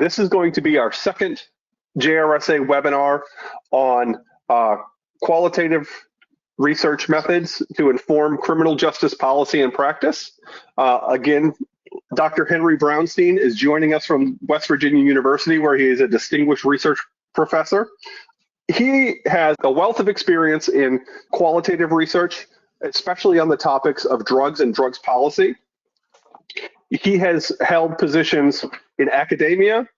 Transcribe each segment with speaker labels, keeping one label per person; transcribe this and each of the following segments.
Speaker 1: This is going to be our second JRSA webinar on qualitative research methods to inform criminal justice policy and practice. Again, Dr. Henry Brownstein is joining us from West Virginia University, where he is a distinguished research professor. He has a wealth of experience in qualitative research, especially on the topics of drugs and drugs policy. He has held positions in academia,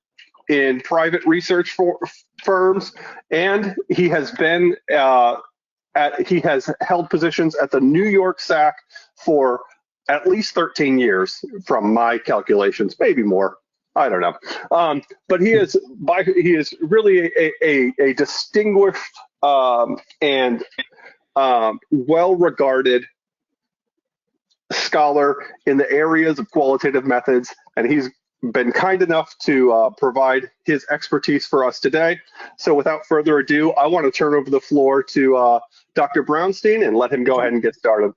Speaker 1: in private research firms, and he has been he has held positions at the New York SAC for at least 13 years, from my calculations, maybe more. I don't know. But he is really a distinguished and well-regarded scholar in the areas of qualitative methods, and he's been kind enough to provide his expertise for us today. So without further ado, I want to turn over the floor to Dr. Brownstein and let him go ahead and get started.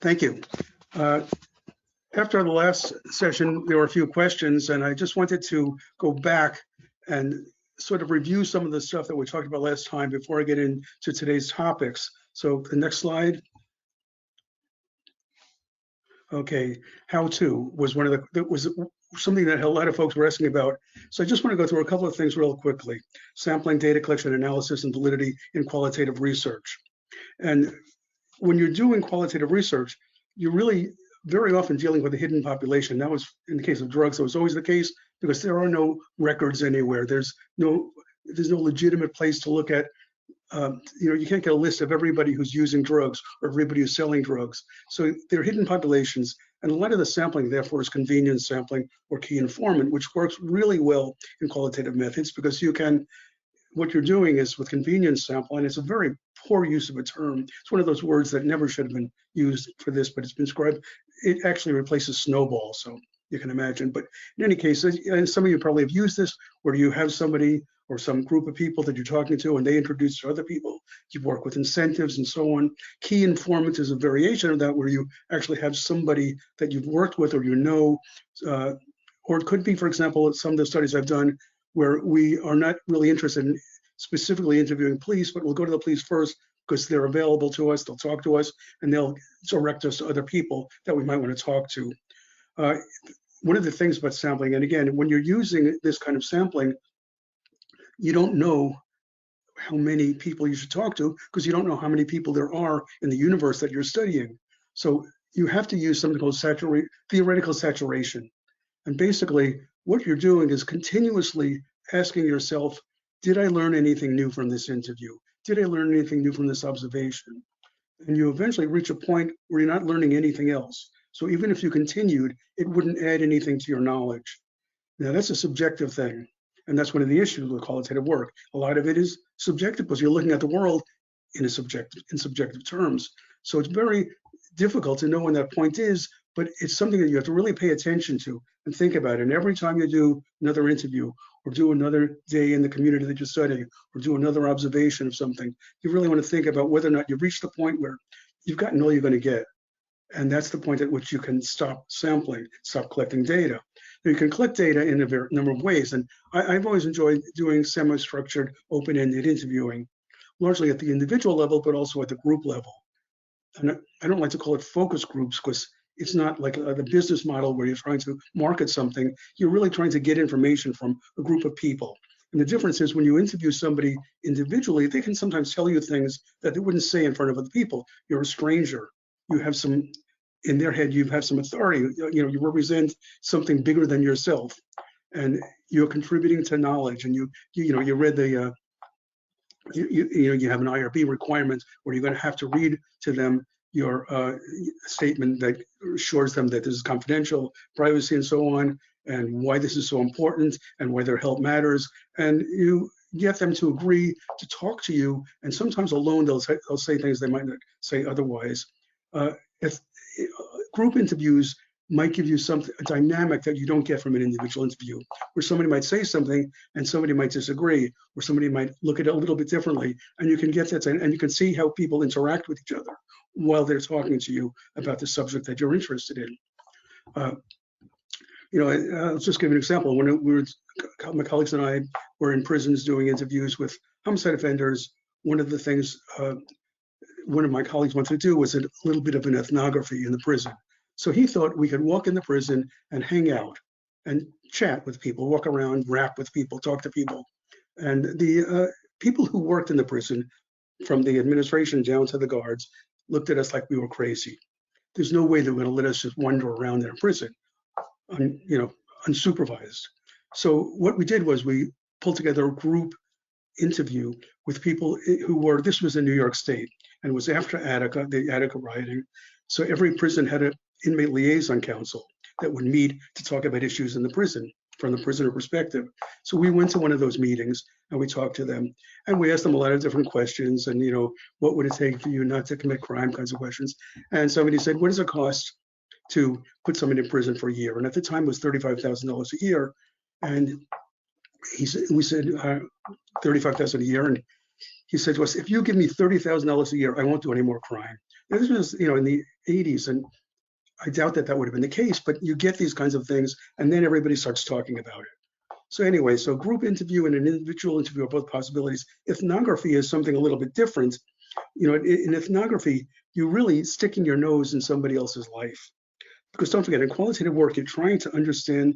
Speaker 2: Thank you. After the last session, there were a few questions, and I just wanted to go back and sort of review some of the stuff that we talked about last time before I get into today's topics. So the next slide. Okay, how to was one of the, that was something that a lot of folks were asking about. So I just want to go through a couple of things real quickly. Sampling, data collection, analysis, and validity in qualitative research. And when you're doing qualitative research, you're really very often dealing with a hidden population. That was in the case of drugs, that was always the case because there are no records anywhere. There's no legitimate place to look at. You can't get a list of everybody who's using drugs or everybody who's selling drugs. So they're hidden populations. And a lot of the sampling, therefore, is convenience sampling or key informant, which works really well in qualitative methods because you can, what you're doing is with convenience sampling, it's a very poor use of a term. It's one of those words that never should have been used for this, but it's been described. It actually replaces snowball, so you can imagine. But in any case, and some of you probably have used this, where you have somebody or some group of people that you're talking to and they introduce to other people. You work with incentives and so on. Key informant is a variation of that, where you actually have somebody that you've worked with or you know, or it could be, for example, some of the studies I've done where we are not really interested in specifically interviewing police, but we'll go to the police first because they're available to us, they'll talk to us, and they'll direct us to other people that we might want to talk to. One of the things about sampling, and again, when you're using this kind of sampling, you don't know how many people you should talk to because you don't know how many people there are in the universe that you're studying. So you have to use something called theoretical saturation. And basically, what you're doing is continuously asking yourself, did I learn anything new from this interview? Did I learn anything new from this observation? And you eventually reach a point where you're not learning anything else. So even if you continued, it wouldn't add anything to your knowledge. Now, that's a subjective thing. And that's one of the issues with qualitative work. A lot of it is subjective because you're looking at the world in subjective terms. So it's very difficult to know when that point is, but it's something that you have to really pay attention to and think about. And every time you do another interview or do another day in the community that you're studying or do another observation of something, you really want to think about whether or not you've reached the point where you've gotten all you're going to get. And that's the point at which you can stop sampling, stop collecting data. Now, you can collect data in a number of ways. And I've always enjoyed doing semi-structured, open-ended interviewing, largely at the individual level, but also at the group level. And I don't like to call it focus groups because it's not like the business model where you're trying to market something. You're really trying to get information from a group of people. And the difference is when you interview somebody individually, they can sometimes tell you things that they wouldn't say in front of other people. You're a stranger. You have some, in their head, you have some authority. You represent something bigger than yourself, and you're contributing to knowledge. And you read the, you have an IRB requirement where you're going to have to read to them your statement that assures them that this is confidential, privacy, and so on, and why this is so important, and why their help matters. And you get them to agree to talk to you, and sometimes alone they'll say things they might not say otherwise. If group interviews might give you a dynamic that you don't get from an individual interview, where somebody might say something and somebody might disagree, or somebody might look at it a little bit differently, and you can get that, and you can see how people interact with each other while they're talking to you about the subject that you're interested in. I'll just give you an example. When my colleagues and I were in prisons doing interviews with homicide offenders, one of the things one of my colleagues wanted to do was a little bit of an ethnography in the prison. So he thought we could walk in the prison and hang out and chat with people, walk around, rap with people, talk to people. And the people who worked in the prison, from the administration down to the guards, looked at us like we were crazy. There's no way they're going to let us just wander around in a prison, unsupervised. So what we did was we pulled together a group interview with people who were, this was in New York State, and it was after Attica, the Attica rioting. So every prison had an inmate liaison council that would meet to talk about issues in the prison from the prisoner perspective. So we went to one of those meetings and we talked to them and we asked them a lot of different questions and, what would it take for you not to commit crime kinds of questions. And somebody said, what does it cost to put someone in prison for a year? And at the time it was $35,000 a year. And we said $35,000 a year. And he said to us, if you give me $30,000 a year, I won't do any more crime. Now, this was, in the 80s. And I doubt that would have been the case, but you get these kinds of things and then everybody starts talking about it. So anyway, so group interview and an individual interview are both possibilities. Ethnography is something a little bit different. In ethnography, you're really sticking your nose in somebody else's life. Because don't forget, in qualitative work, you're trying to understand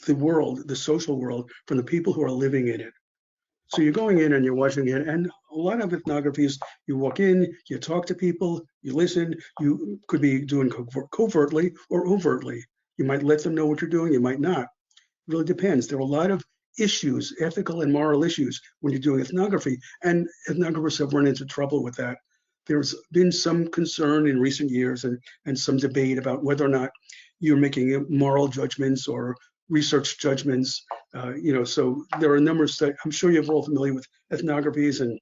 Speaker 2: the world, the social world, from the people who are living in it. So you're going in and you're watching it, and a lot of ethnographies, you walk in, you talk to people, you listen, you could be doing covertly or overtly. You might let them know what you're doing, you might not. It really depends. There are a lot of issues, ethical and moral issues, when you're doing ethnography, and ethnographers have run into trouble with that. There's been some concern in recent years and some debate about whether or not you're making moral judgments or research judgments, so there are a number of studies. I'm sure you're all familiar with ethnographies, and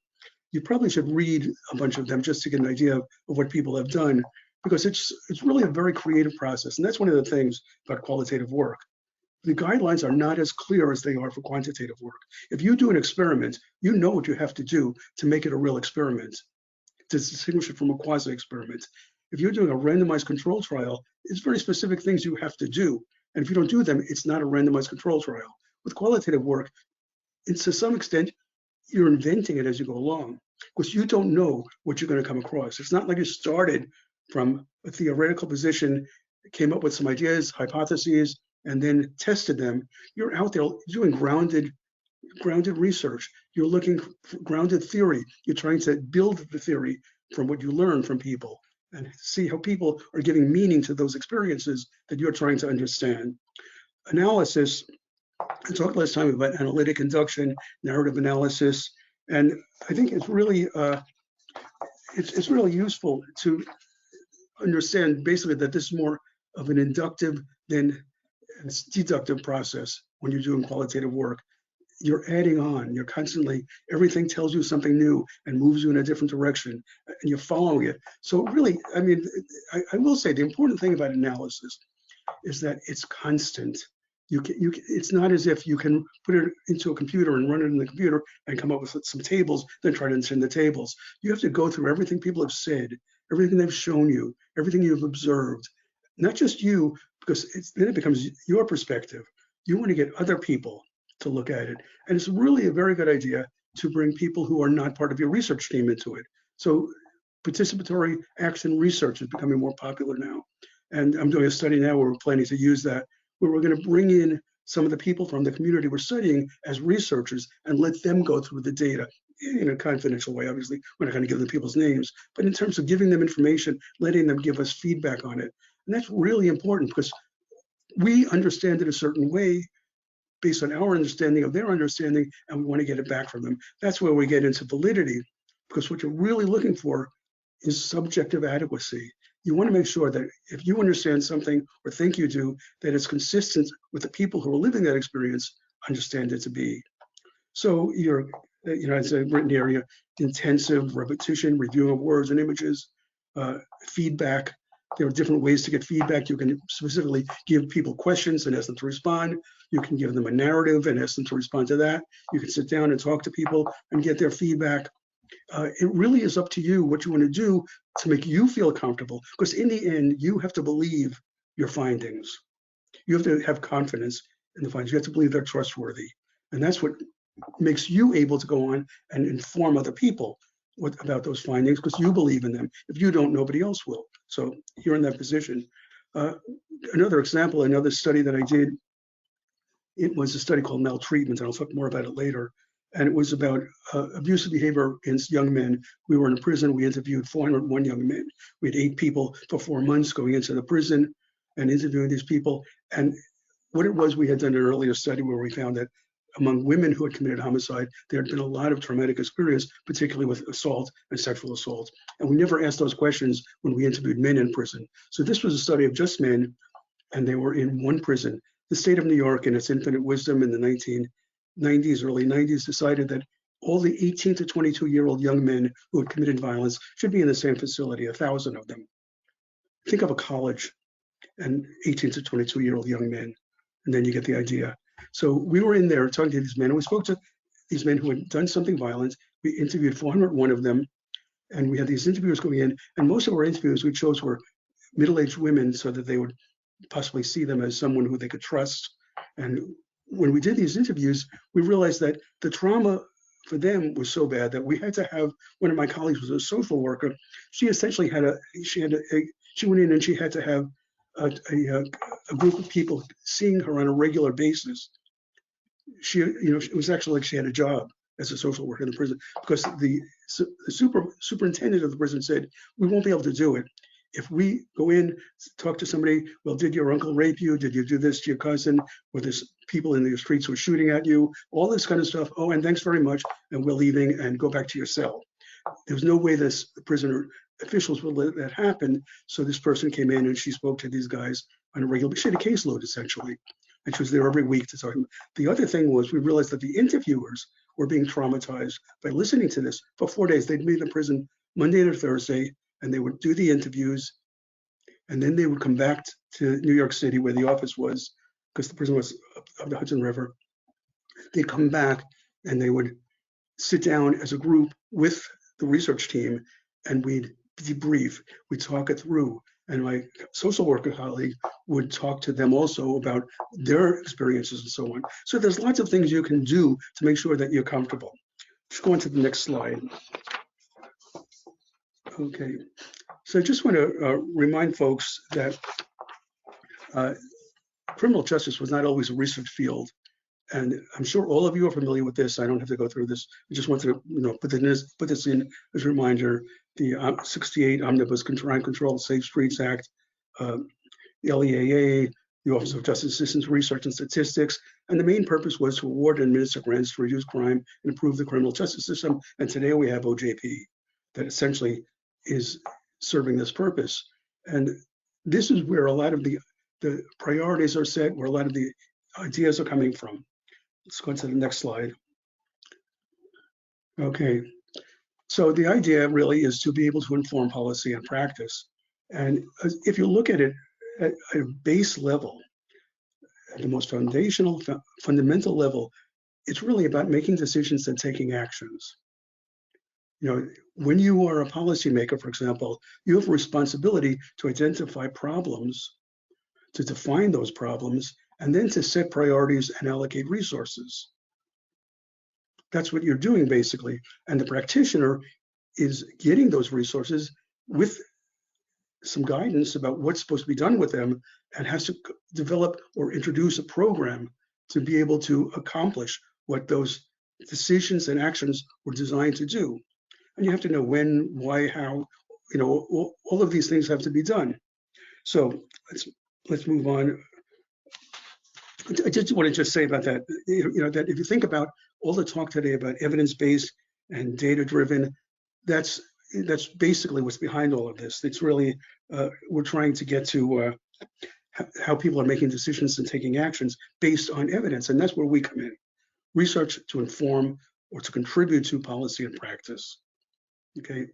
Speaker 2: you probably should read a bunch of them just to get an idea of what people have done, because it's really a very creative process. And that's one of the things about qualitative work. The guidelines are not as clear as they are for quantitative work. If you do an experiment, you know what you have to do to make it a real experiment, to distinguish it from a quasi-experiment. If you're doing a randomized control trial, it's very specific things you have to do. And if you don't do them, it's not a randomized control trial. With qualitative work, to some extent, you're inventing it as you go along, because you don't know what you're going to come across. It's not like you started from a theoretical position, came up with some ideas, hypotheses, and then tested them. You're out there doing grounded research. You're looking for grounded theory. You're trying to build the theory from what you learn from people, and see how people are giving meaning to those experiences that you're trying to understand. Analysis, I talked last time about analytic induction, narrative analysis, and I think it's really it's really useful to understand basically that this is more of an inductive than a deductive process when you're doing qualitative work. You're adding on, you're constantly, everything tells you something new and moves you in a different direction, and you're following it. So really, I will say the important thing about analysis is that it's constant. It's not as if you can put it into a computer and run it in the computer and come up with some tables, then try to understand the tables. You have to go through everything people have said, everything they've shown you, everything you've observed, not just you, because then it becomes your perspective. You want to get other people to look at it. And it's really a very good idea to bring people who are not part of your research team into it. So participatory action research is becoming more popular now. And I'm doing a study now where we're planning to use that, where we're going to bring in some of the people from the community we're studying as researchers and let them go through the data in a confidential way. Obviously, we're not going to give them people's names, but in terms of giving them information, letting them give us feedback on it. And that's really important, because we understand it a certain way based on our understanding of their understanding, and we want to get it back from them. That's where we get into validity, because what you're really looking for is subjective adequacy. You want to make sure that if you understand something or think you do, that it's consistent with the people who are living that experience understand it to be. So you're, as I've written here, intensive repetition, reviewing of words and images, feedback. There are different ways to get feedback. You can specifically give people questions and ask them to respond. You can give them a narrative and ask them to respond to that. You can sit down and talk to people and get their feedback. It really is up to you what you want to do to make you feel comfortable, because in the end, you have to believe your findings. You have to have confidence in the findings. You have to believe they're trustworthy. And that's what makes you able to go on and inform other people about those findings, because you believe in them. If you don't, nobody else will. So you're in that position. Another example, another study that I did, it was a study called Maltreatment, and I'll talk more about it later. And it was about abusive behavior against young men. We were in a prison. We interviewed 401 young men. We had 8 people for 4 months going into the prison and interviewing these people. And what it was, we had done an earlier study where we found that among women who had committed homicide, there had been a lot of traumatic experience, particularly with assault and sexual assault. And we never asked those questions when we interviewed men in prison. So this was a study of just men, and they were in one prison. The state of New York, in its infinite wisdom in the 1990s, early 90s, decided that all the 18 to 22-year-old young men who had committed violence should be in the same facility, 1,000 of them. Think of a college and 18 to 22-year-old young men, and then you get the idea. So we were in there talking to these men, and we spoke to these men who had done something violent. We interviewed 401 of them, and we had these interviewers going in, and most of our interviews we chose were middle-aged women so that they would possibly see them as someone who they could trust. And when we did these interviews, we realized that the trauma for them was so bad that we had to have, one of my colleagues was a social worker. She essentially she went in and she had to have a group of people seeing her on a regular basis. It was actually like she had a job as a social worker in the prison, because the superintendent of the prison said, we won't be able to do it. If we go in, talk to somebody, well, did your uncle rape you? Did you do this to your cousin? Were there people in the streets who were shooting at you? All this kind of stuff. Oh, and thanks very much. And we're leaving, and go back to your cell. There was no way the prisoner officials would let that happen. So this person came in and she spoke to these guys on a regular, she had a caseload essentially. And she was there every week to talk. The other thing was, we realized that the interviewers were being traumatized by listening to this. For 4 days, they'd meet in the prison Monday to Thursday, and they would do the interviews, and then they would come back to New York City where the office was, because the prison was up the Hudson River. They'd come back and they would sit down as a group with the research team, and we'd debrief, we'd talk it through. And my social worker colleague would talk to them also about their experiences and so on. So there's lots of things you can do to make sure that you're comfortable. Let's go on to the next slide. Okay, so I just want to remind folks that criminal justice was not always a research field. And I'm sure all of you are familiar with this. I don't have to go through this. I just wanted to put this in as a reminder. The 68 Omnibus Crime Control Safe Streets Act, the LEAA, the Office of Justice Assistance Research and Statistics, and the main purpose was to award and administer grants to reduce crime and improve the criminal justice system. And today we have OJP that essentially is serving this purpose. And this is where a lot of the priorities are set, where a lot of the ideas are coming from. Let's go to the next slide. Okay, so the idea really is to be able to inform policy and practice. And if you look at it at a base level, at the most fundamental level, it's really about making decisions and taking actions. When you are a policymaker, for example, you have a responsibility to identify problems, to define those problems, and then to set priorities and allocate resources. That's what you're doing, basically. And the practitioner is getting those resources with some guidance about what's supposed to be done with them, and has to develop or introduce a program to be able to accomplish what those decisions and actions were designed to do. And you have to know when, why, how, all of these things have to be done. So let's move on. I just want to say about that, that if you think about all the talk today about evidence-based and data-driven, that's basically what's behind all of this. It's really, we're trying to get to how people are making decisions and taking actions based on evidence, and that's where we come in. Research to inform or to contribute to policy and practice. Okay.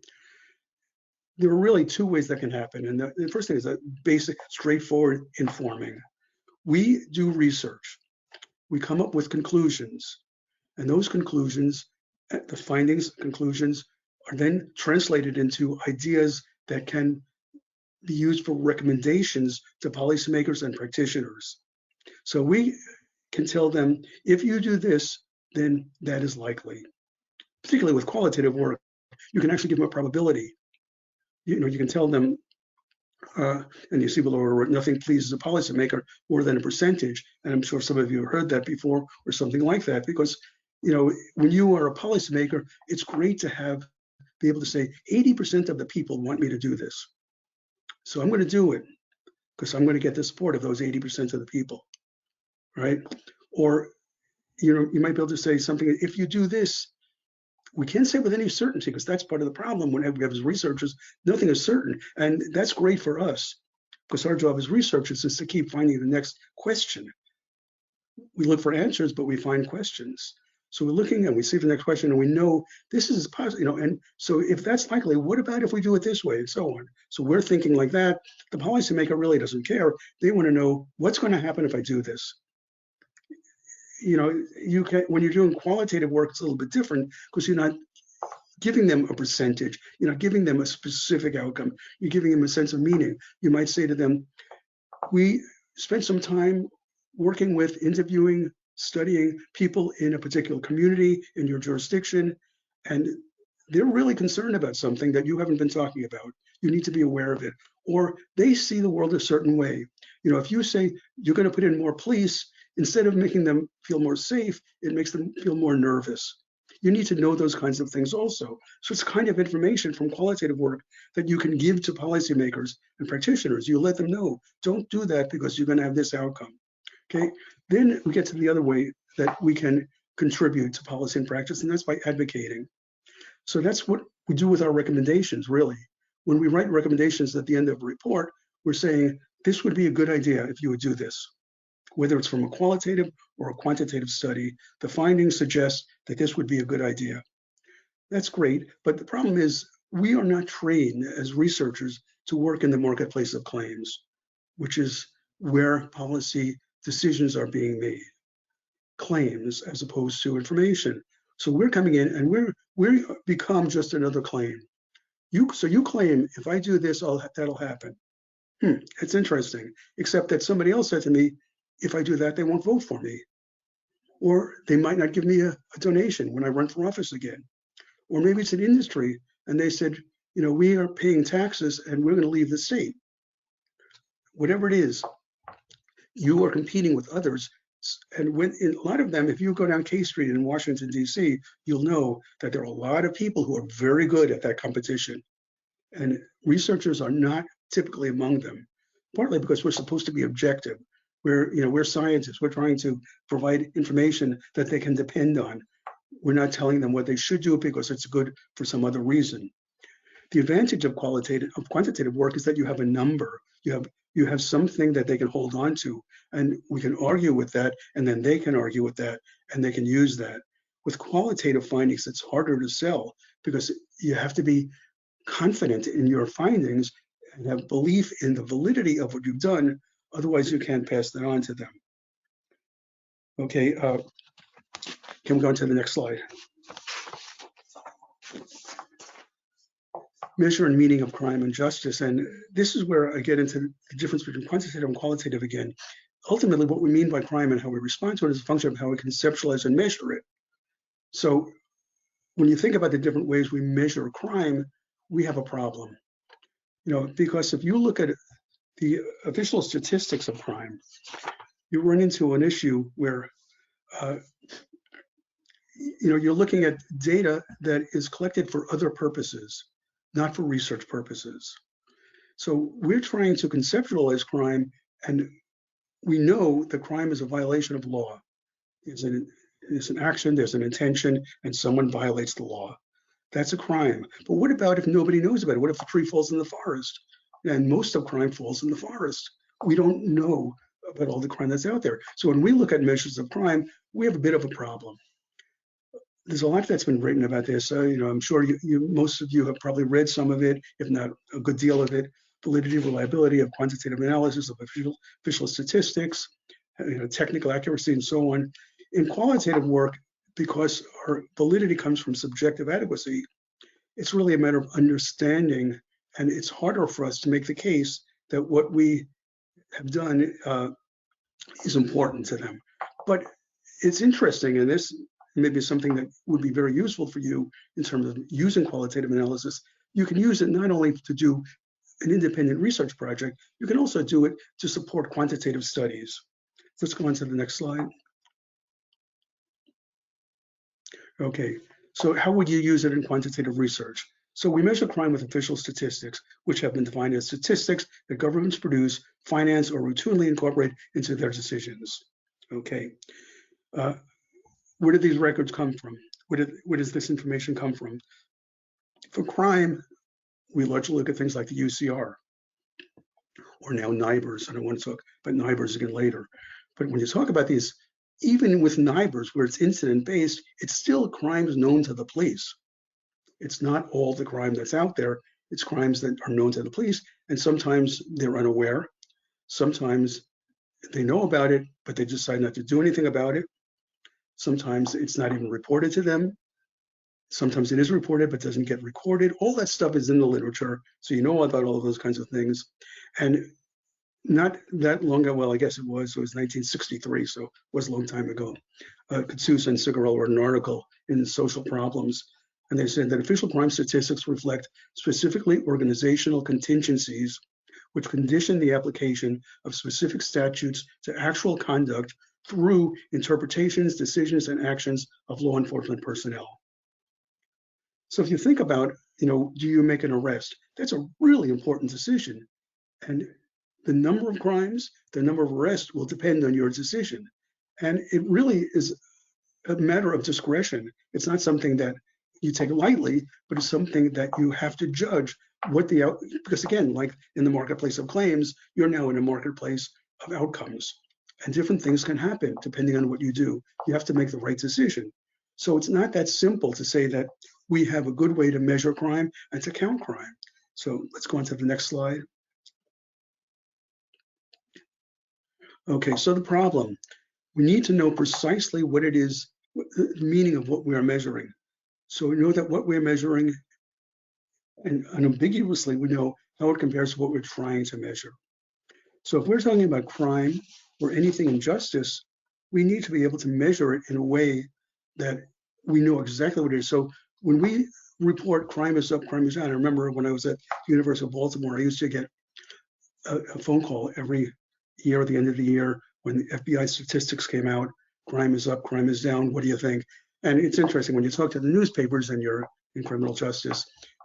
Speaker 2: There are really 2 ways that can happen. And the first thing is a basic, straightforward informing. We do research. We come up with conclusions. And those conclusions, the findings, conclusions, are then translated into ideas that can be used for recommendations to policymakers and practitioners. So we can tell them, if you do this, then that is likely. Particularly with qualitative work, you can actually give them a probability. You can tell them, and you see below, nothing pleases a policymaker more than a percentage. And I'm sure some of you have heard that before or something like that, because when you are a policymaker, it's great to be able to say 80% of the people want me to do this. So I'm going to do it because I'm going to get the support of those 80% of the people, right? Or you might be able to say something, if you do this, we can't say with any certainty, because that's part of the problem when we have as researchers, nothing is certain. And that's great for us, because our job as researchers is to keep finding the next question. We look for answers, but we find questions. So we're looking and we see the next question and we know this is possible, and so if that's likely, what about if we do it this way and so on? So we're thinking like that. The policymaker really doesn't care. They want to know what's going to happen if I do this. You can, when you're doing qualitative work, it's a little bit different because you're not giving them a percentage, you're not giving them a specific outcome, you're giving them a sense of meaning. You might say to them, we spent some time working with, interviewing, studying people in a particular community in your jurisdiction, and they're really concerned about something that you haven't been talking about. You need to be aware of it. Or they see the world a certain way. If you say you're going to put in more police, instead of making them feel more safe, it makes them feel more nervous. You need to know those kinds of things also. So it's kind of information from qualitative work that you can give to policymakers and practitioners. You let them know, don't do that because you're going to have this outcome. Okay, then we get to the other way that we can contribute to policy and practice, and that's by advocating. So that's what we do with our recommendations, really. When we write recommendations at the end of a report, we're saying, this would be a good idea if you would do this. Whether it's from a qualitative or a quantitative study, the findings suggest that this would be a good idea. That's great, but the problem is we are not trained as researchers to work in the marketplace of claims, which is where policy decisions are being made. Claims as opposed to information. So we're coming in and we become just another claim. So you claim, if I do this, that'll happen. It's interesting, except that somebody else said to me, if I do that, they won't vote for me. Or they might not give me a donation when I run for office again. Or maybe it's an industry and they said, we are paying taxes and we're going to leave the state. Whatever it is, you are competing with others. And in a lot of them, if you go down K Street in Washington, D.C., you'll know that there are a lot of people who are very good at that competition. And researchers are not typically among them, partly because we're supposed to be objective. We're scientists. We're trying to provide information that they can depend on. We're not telling them what they should do because it's good for some other reason. The advantage of quantitative work is that you have a number. You have something that they can hold on to, and we can argue with that, and then they can argue with that, and they can use that. With qualitative findings, it's harder to sell because you have to be confident in your findings and have belief in the validity of what you've done. Otherwise, you can't pass that on to them. Okay, can we go on to the next slide? Measure and meaning of crime and justice. And this is where I get into the difference between quantitative and qualitative again. Ultimately, what we mean by crime and how we respond to it is a function of how we conceptualize and measure it. So when you think about the different ways we measure crime, we have a problem. Because if you look at the official statistics of crime, you run into an issue where you're looking at data that is collected for other purposes, not for research purposes. So we're trying to conceptualize crime, and we know that crime is a violation of law. There's an action, there's an intention, and someone violates the law. That's a crime. But what about if nobody knows about it? What if the tree falls in the forest? And most of crime falls in the forest. We don't know about all the crime that's out there. So when we look at measures of crime, we have a bit of a problem. There's a lot that's been written about this. I'm sure most of you have probably read some of it, if not a good deal of it. Validity, reliability of quantitative analysis of official statistics, technical accuracy, and so on. In qualitative work, because our validity comes from subjective adequacy, it's really a matter of understanding, and it's harder for us to make the case that what we have done is important to them. But it's interesting, and this may be something that would be very useful for you in terms of using qualitative analysis. You can use it not only to do an independent research project, you can also do it to support quantitative studies. Let's go on to the next slide. Okay, so how would you use it in quantitative research? So we measure crime with official statistics, which have been defined as statistics that governments produce, finance, or routinely incorporate into their decisions. Okay, where did these records come from? Where does this information come from? For crime, we largely look at things like the UCR, or now NIBRs. I don't want to talk about NIBRs again later. But when you talk about these, even with NIBRs, where it's incident-based, it's still crimes known to the police. It's not all the crime that's out there. It's crimes that are known to the police, and sometimes they're unaware. Sometimes they know about it, but they decide not to do anything about it. Sometimes it's not even reported to them. Sometimes it is reported, but doesn't get recorded. All that stuff is in the literature, so you know about all of those kinds of things. And not that long ago, well, I guess it was 1963, so it was a long time ago. Katsousa and Cigarello wrote an article in Social Problems, and they said that official crime statistics reflect specifically organizational contingencies which condition the application of specific statutes to actual conduct through interpretations, decisions, and actions of law enforcement personnel. So if you think about, do you make an arrest? That's a really important decision. And the number of crimes, the number of arrests will depend on your decision. And it really is a matter of discretion. It's not something that you take lightly, but it's something that you have to judge because again, like in the marketplace of claims, you're now in a marketplace of outcomes, and different things can happen depending on what you do. You have to make the right decision. So it's not that simple to say that we have a good way to measure crime and to count crime. So let's go on to the next slide. Okay, so the problem, we need to know precisely what it is, the meaning of what we are measuring. So we know that what we're measuring, and unambiguously, we know how it compares to what we're trying to measure. So if we're talking about crime or anything in justice, we need to be able to measure it in a way that we know exactly what it is. So when we report crime is up, crime is down, I remember when I was at the University of Baltimore, I used to get a phone call every year at the end of the year when the FBI statistics came out, crime is up, crime is down, what do you think? And it's interesting, when you talk to the newspapers and you're in criminal justice,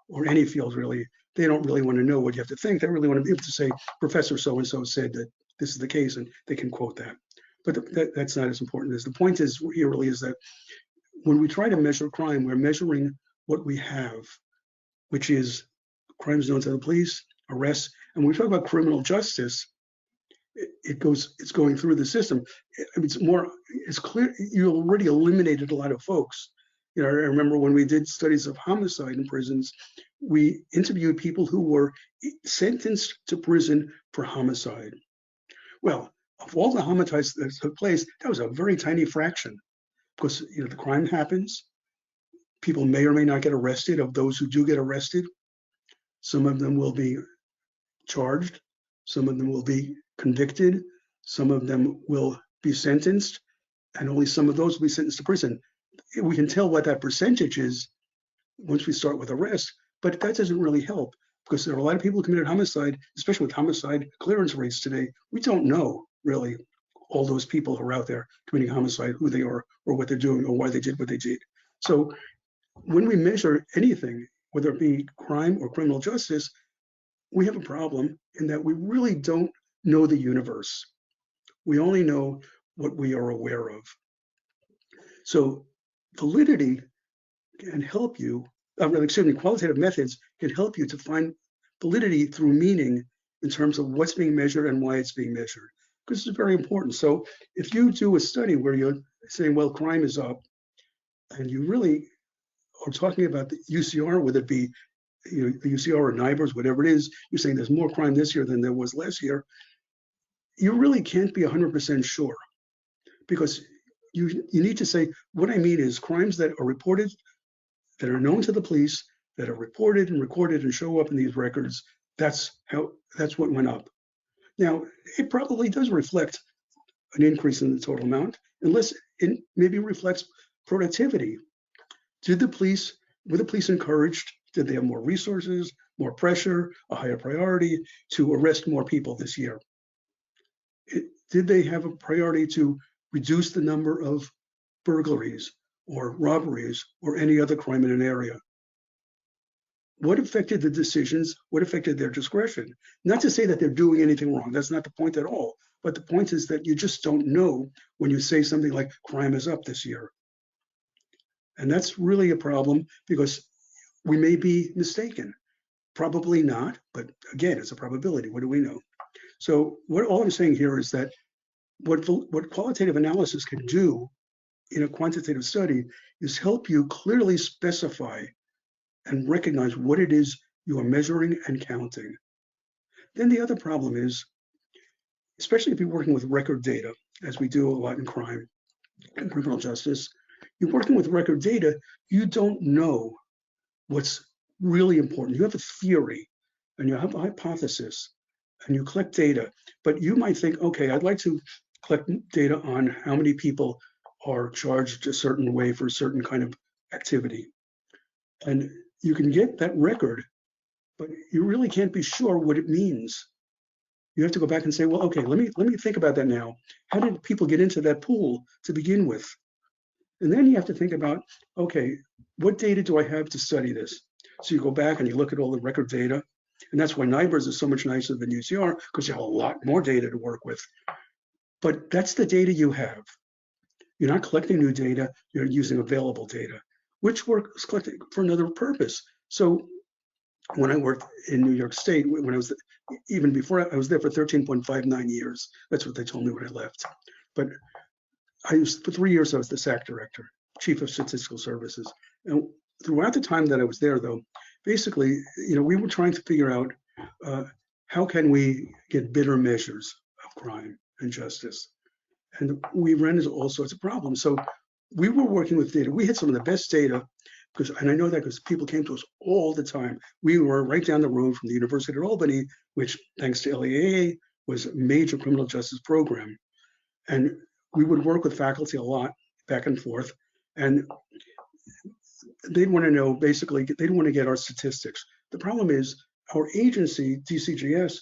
Speaker 2: or any field really, they don't really want to know what you have to think. They really want to be able to say, Professor so-and-so said that this is the case, and they can quote that. But that's not as important as the point is here really is that when we try to measure crime, we're measuring what we have, which is crimes known to the police, arrests. And when we talk about criminal justice, it's going through the system. It's clear you already eliminated a lot of folks. I remember when we did studies of homicide in prisons, we interviewed people who were sentenced to prison for homicide. Well, of all the homicides that took place, that was a very tiny fraction, because the crime happens. People may or may not get arrested. Of those who do get arrested, some of them will be charged, some of them will be convicted, some of them will be sentenced, and only some of those will be sentenced to prison. We can tell what that percentage is once we start with arrest, but that doesn't really help, because there are a lot of people who committed homicide, especially with homicide clearance rates today. We don't know really all those people who are out there committing homicide, who they are, or what they're doing, or why they did what they did. So when we measure anything, whether it be crime or criminal justice, we have a problem in that we really don't know the universe. We only know what we are aware of. So validity can help you, qualitative methods can help you to find validity through meaning in terms of what's being measured and why it's being measured, because it's very important. So if you do a study where you're saying, well, crime is up, and you really are talking about the UCR, whether it be the UCR or NIBRs, whatever it is, you're saying there's more crime this year than there was last year, you really can't be 100% sure, because you need to say, what I mean is crimes that are reported, that are known to the police, that are reported and recorded and show up in these records, that's what went up. Now, it probably does reflect an increase in the total amount, unless it maybe reflects productivity. Were the police encouraged? Did they have more resources, more pressure, a higher priority to arrest more people this year? Did they have a priority to reduce the number of burglaries or robberies or any other crime in an area? What affected the decisions? What affected their discretion? Not to say that they're doing anything wrong. That's not the point at all. But the point is that you just don't know when you say something like crime is up this year. And that's really a problem because we may be mistaken. Probably not, but again, it's a probability. What do we know? So all I'm saying here is that what qualitative analysis can do in a quantitative study is help you clearly specify and recognize what it is you are measuring and counting. Then the other problem is, especially if you're working with record data, as we do a lot in crime and criminal justice, you're working with record data, you don't know what's really important. You have a theory and you have a hypothesis and you collect data, but you might think, okay, I'd like to collect data on how many people are charged a certain way for a certain kind of activity. And you can get that record, but you really can't be sure what it means. You have to go back and say, well, okay, let me think about that now. How did people get into that pool to begin with? And then you have to think about, okay, what data do I have to study this? So you go back and you look at all the record data. And that's why NIBRS is so much nicer than UCR, because you have a lot more data to work with. But that's the data you have. You're not collecting new data, you're using available data, which is collected for another purpose. So when I worked in New York State, when I was, even before I was there for 13.59 years, that's what they told me when I left. But for 3 years, I was the SAC director, Chief of Statistical Services. And throughout the time that I was there, though, basically, we were trying to figure out how can we get better measures of crime and justice. And we ran into all sorts of problems. So we were working with data. We had some of the best data, and I know that because people came to us all the time. We were right down the road from the University of Albany, which, thanks to LEAA, was a major criminal justice program. And we would work with faculty a lot, back and forth. And they'd want to know, basically, they'd want to get our statistics. The problem is our agency, DCGS,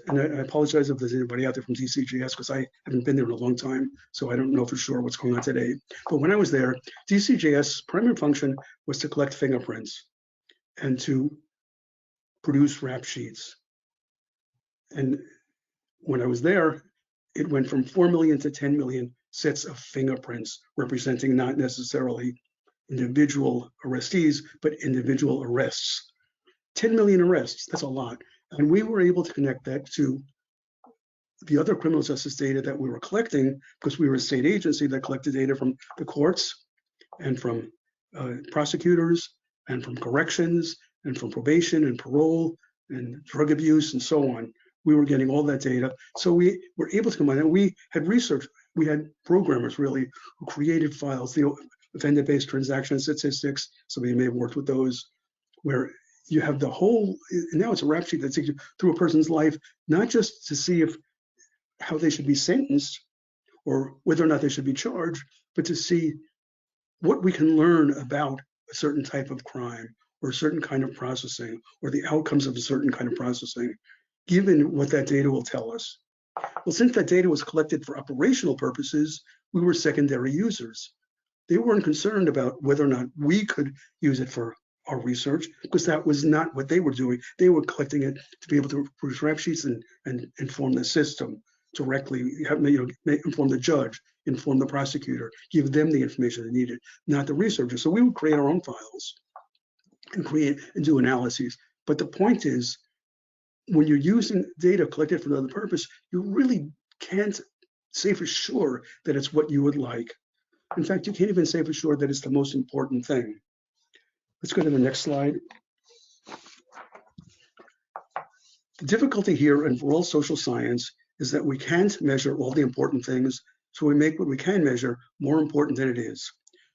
Speaker 2: and I apologize if there's anybody out there from DCGS, because I haven't been there in a long time, so I don't know for sure what's going on today. But when I was there, DCGS' primary function was to collect fingerprints and to produce rap sheets. And when I was there, it went from 4 million to 10 million sets of fingerprints, representing not necessarily individual arrestees, but individual arrests. 10 million arrests, that's a lot. And we were able to connect that to the other criminal justice data that we were collecting, because we were a state agency that collected data from the courts and from prosecutors and from corrections and from probation and parole and drug abuse and so on. We were getting all that data. So we were able to combine that. We had research, we had programmers really who created files, the offender-based transaction statistics. Somebody may have worked with those, where you have the whole, now it's a rap sheet that takes you through a person's life, not just to see how they should be sentenced or whether or not they should be charged, but to see what we can learn about a certain type of crime or a certain kind of processing or the outcomes of a certain kind of processing, given what that data will tell us. Well, since that data was collected for operational purposes, we were secondary users. They weren't concerned about whether or not we could use it for our research, because that was not what they were doing. They were collecting it to be able to produce rap sheets and inform the system directly, inform the judge, inform the prosecutor, give them the information they needed, not the researcher. So we would create our own files and create and do analyses. But the point is, when you're using data collected for another purpose, you really can't say for sure that it's what you would like. In fact, you can't even say for sure that it's the most important thing. Let's go to the next slide. The difficulty here, and for all social science, is that we can't measure all the important things, so we make what we can measure more important than it is.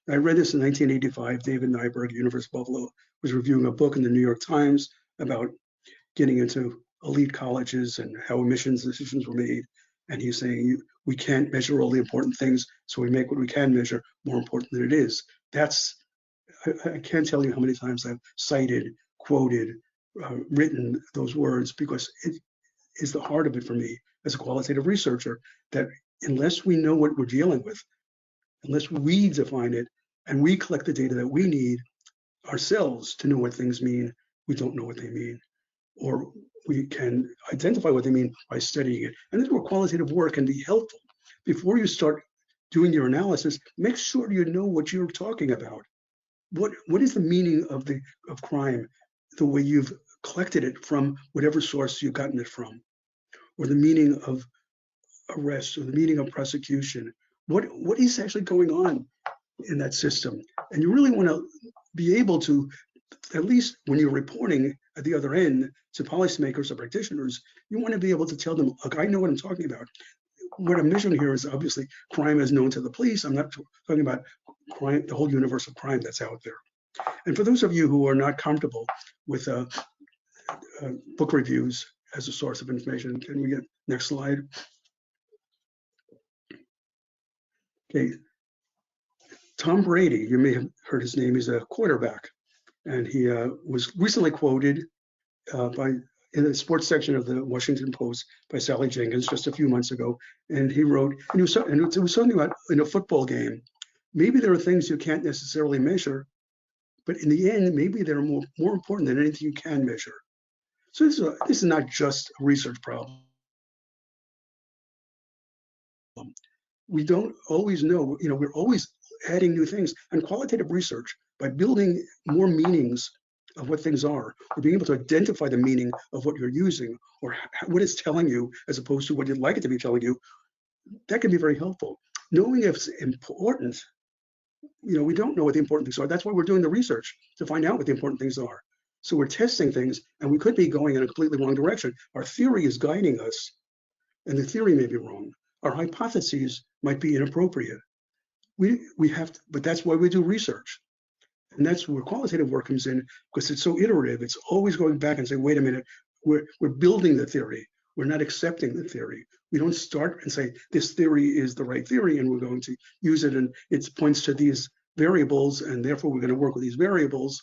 Speaker 2: I read this in 1985. David Nyberg, University of Buffalo, was reviewing a book in the New York Times about getting into elite colleges and how admissions decisions were made. And he's saying we can't measure all the important things, so we make what we can measure more important than it is. I can't tell you how many times I've cited, quoted, written those words, because it is the heart of it for me as a qualitative researcher, that unless we know what we're dealing with, unless we define it and we collect the data that we need ourselves to know what things mean, we don't know what they mean. Or we can identify what they mean by studying it. And this is where qualitative work can be helpful. Before you start doing your analysis, make sure you know what you're talking about. What is the meaning of crime, the way you've collected it from whatever source you've gotten it from, or the meaning of arrest, or the meaning of prosecution? What is actually going on in that system? And you really want to be able to, at least when you're reporting at the other end to policymakers or practitioners, you want to be able to tell them, look, I know what I'm talking about. What I'm measuring here is obviously crime as known to the police. I'm not talking about crime, the whole universe of crime that's out there. And for those of you who are not comfortable with book reviews as a source of information, can we get next slide? Okay, Tom Brady, you may have heard his name. He's a quarterback, and he was recently quoted in the sports section of the Washington Post by Sally Jenkins just a few months ago. And he wrote, and it was something about in a football game, maybe there are things you can't necessarily measure, but in the end, maybe they're more important than anything you can measure. So this is not just a research problem. We don't always know, we're always adding new things. And qualitative research, by building more meanings of what things are, or being able to identify the meaning of what you're using, or what it's telling you, as opposed to what you'd like it to be telling you, that can be very helpful. Knowing if it's important, we don't know what the important things are. That's why we're doing the research, to find out what the important things are. So we're testing things, and we could be going in a completely wrong direction. Our theory is guiding us, and the theory may be wrong. Our hypotheses might be inappropriate. We have to, but that's why we do research. And that's where qualitative work comes in, because it's so iterative. It's always going back and saying, wait a minute, we're building the theory. We're not accepting the theory. We don't start and say, this theory is the right theory, and we're going to use it, and it points to these variables, and therefore we're going to work with these variables.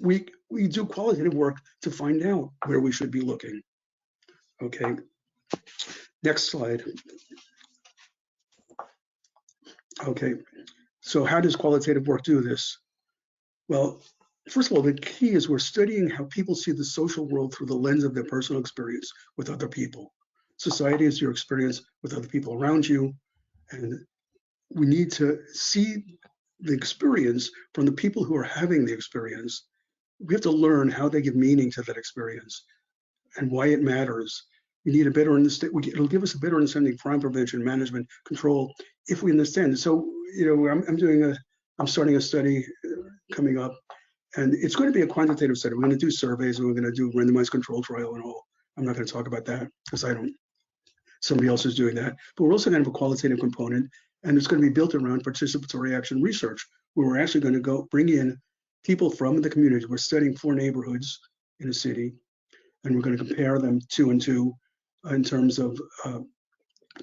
Speaker 2: We do qualitative work to find out where we should be looking. Okay, next slide. Okay, so how does qualitative work do this? Well, first of all, the key is we're studying how people see the social world through the lens of their personal experience with other people. Society is your experience with other people around you, and we need to see the experience from the people who are having the experience. We have to learn how they give meaning to that experience and why it matters. We need a better understanding. It'll give us a better understanding of crime prevention, management, control, if we understand it. So, I'm starting a study coming up, and it's going to be a quantitative study. We're going to do surveys, and we're going to do randomized control trial and all. I'm not going to talk about that because somebody else is doing that. But we're also going to have a qualitative component, and it's going to be built around participatory action research, where we're actually going to go bring in people from the community. We're studying 4 neighborhoods in a city, and we're going to compare them 2 and 2 in terms of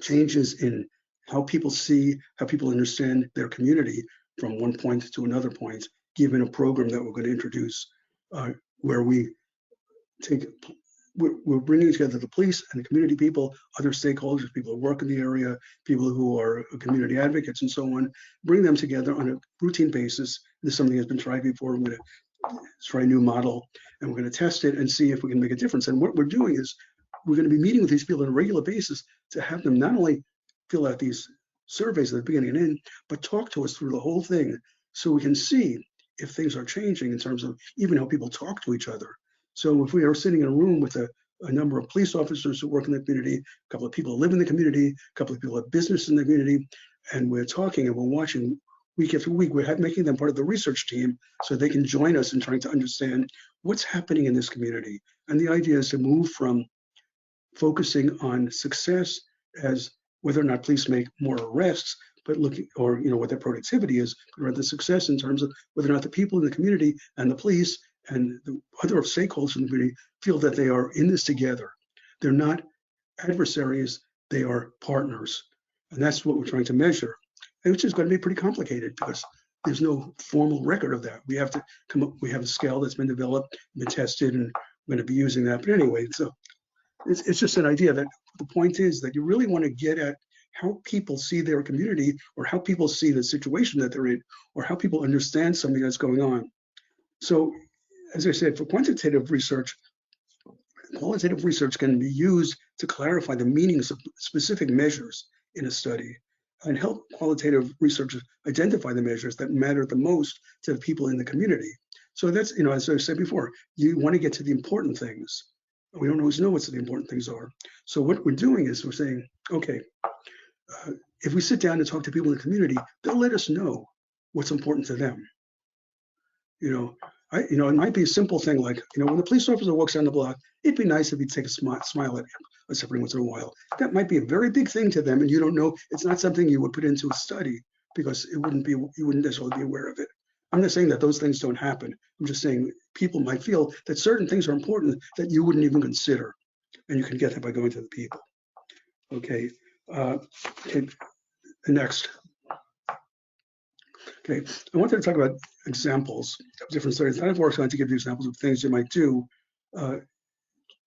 Speaker 2: changes in how people see, how people understand their community from one point to another point, given a program that we're going to introduce, where we're bringing together the police and the community people, other stakeholders, people who work in the area, people who are community advocates, and so on, bring them together on a routine basis. This is something that's been tried before. We're going to try a new model, and we're going to test it and see if we can make a difference. And what we're doing is we're going to be meeting with these people on a regular basis to have them not only fill out these surveys at the beginning and end, but talk to us through the whole thing, so we can see if things are changing in terms of even how people talk to each other. So if we are sitting in a room with a number of police officers who work in the community, a couple of people who live in the community, a couple of people who have business in the community, and we're talking and we're watching week after week, we're making them part of the research team so they can join us in trying to understand what's happening in this community. And the idea is to move from focusing on success as whether or not police make more arrests, but looking, or what their productivity is, but rather success in terms of whether or not the people in the community and the police and the other stakeholders in the community feel that they are in this together. They're not adversaries, they are partners. And that's what we're trying to measure, which is going to be pretty complicated because there's no formal record of that. We have to come up, we have a scale that's been developed, been tested, and we're going to be using that. But anyway, so it's just an idea that the point is that you really want to get at how people see their community, or how people see the situation that they're in, or how people understand something that's going on. So, as I said, for qualitative research can be used to clarify the meanings of specific measures in a study and help qualitative researchers identify the measures that matter the most to the people in the community. So that's, as I said before, you want to get to the important things. We don't always know what the important things are. So what we're doing is we're saying, okay, if we sit down and talk to people in the community, they'll let us know what's important to them. It might be a simple thing like, when the police officer walks down the block, it'd be nice if he'd take a smile at him every once in a while. That might be a very big thing to them, and you don't know. It's not something you would put into a study because you wouldn't necessarily be aware of it. I'm not saying that those things don't happen. I'm just saying people might feel that certain things are important that you wouldn't even consider, and you can get that by going to the people. Okay. Next. Okay, I wanted to talk about examples of different studies that I've worked on to give you examples of things you might do.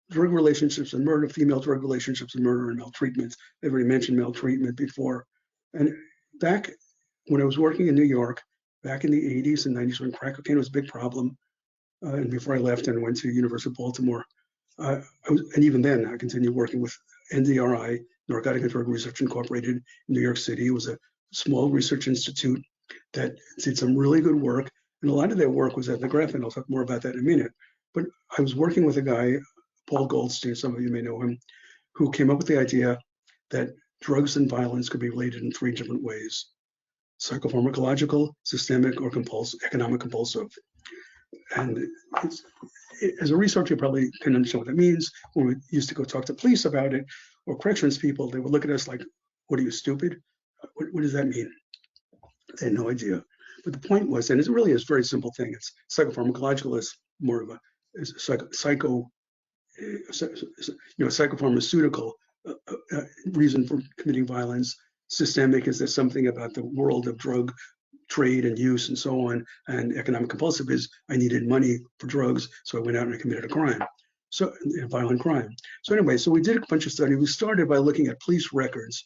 Speaker 2: Drug relationships and murder, female drug relationships and murder and maltreatment. I've already mentioned maltreatment before. And back when I was working in New York, back in the 80s and 90s when crack cocaine was a big problem, and before I left and went to University of Baltimore, and even then I continued working with NDRI, Narcotic and Drug Research Incorporated in New York City. It was a small research institute that did some really good work. And a lot of their work was ethnographic, and I'll talk more about that in a minute. But I was working with a guy, Paul Goldstein, some of you may know him, who came up with the idea that drugs and violence could be related in 3 different ways: psychopharmacological, systemic, or economic compulsive. And as a researcher, you probably can understand what that means. When we used to go talk to police about it, or corrections people, they would look at us like, what are you, stupid? What does that mean? They had no idea. But the point was, and it really is a very simple thing. It's psychopharmacological is more of a psychopharmaceutical reason for committing violence. Systemic is there's something about the world of drug trade and use and so on. And economic compulsive is I needed money for drugs, so I went out and I committed a crime. So a violent crime. So anyway, so we did a bunch of studies. We started by looking at police records.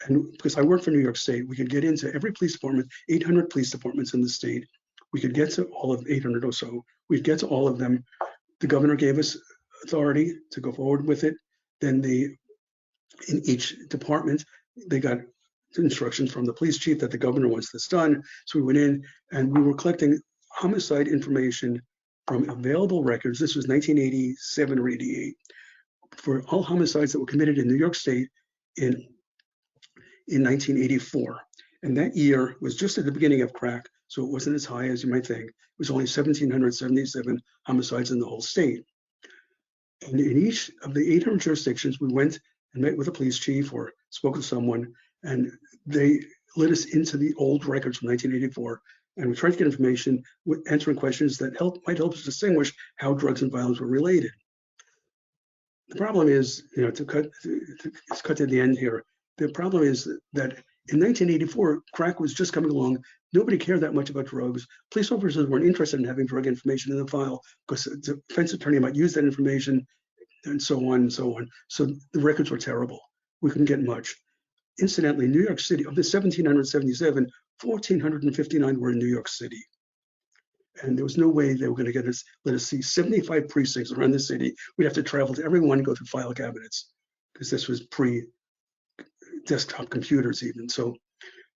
Speaker 2: And because I work for New York State, we could get into every police department, 800 police departments in the state. We could get to all of 800 or so. We'd get to all of them. The governor gave us authority to go forward with it. Then in each department, they got instructions from the police chief that the governor wants this done. So we went in and we were collecting homicide information from available records. This was 1987 or 88 for all homicides that were committed in New York State in 1984. And that year was just at the beginning of crack, so it wasn't as high as you might think. It was only 1,777 homicides in the whole state. And in each of the 800 jurisdictions, we went and met with a police chief or spoke with someone, and they led us into the old records from 1984. And we tried to get information with answering questions that might help us distinguish how drugs and violence were related. The problem is, to cut to the end here, the problem is that in 1984, crack was just coming along. Nobody cared that much about drugs. Police officers weren't interested in having drug information in the file because the defense attorney might use that information and so on and so on. So the records were terrible. We couldn't get much. Incidentally, New York City, of the 1,777, 1,459 were in New York City. And there was no way they were going to let us see 75 precincts around the city. We'd have to travel to every one and go through file cabinets because this was pre-desktop computers even. So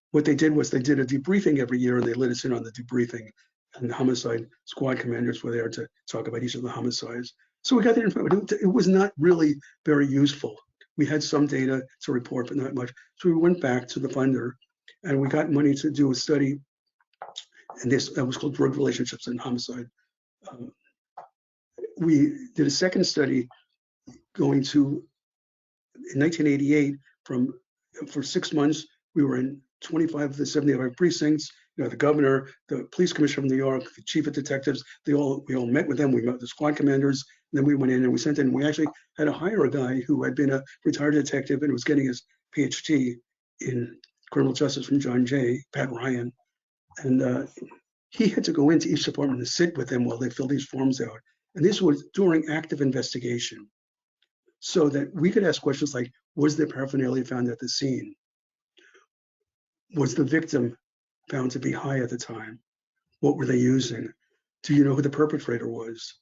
Speaker 2: what they did was they did a debriefing every year, and they let us in on the debriefing. And the homicide squad commanders were there to talk about each of the homicides. So we got the information. It was not really very useful. We had some data to report, but not much. So we went back to the funder, and we got money to do a study. And that was called Drug Relationships and Homicide. We did a second study going to, in 1988, for 6 months, we were in 25 of the 75 precincts. the governor, the police commissioner of New York, the chief of detectives, we all met with them. We met with the squad commanders. And then we went in and we sent in. We actually had to hire a guy who had been a retired detective and was getting his PhD in criminal justice from John Jay, Pat Ryan. And he had to go into each department and sit with them while they filled these forms out. And this was during active investigation, so that we could ask questions like, was there paraphernalia found at the scene? Was the victim found to be high at the time? What were they using? Do you know who the perpetrator was?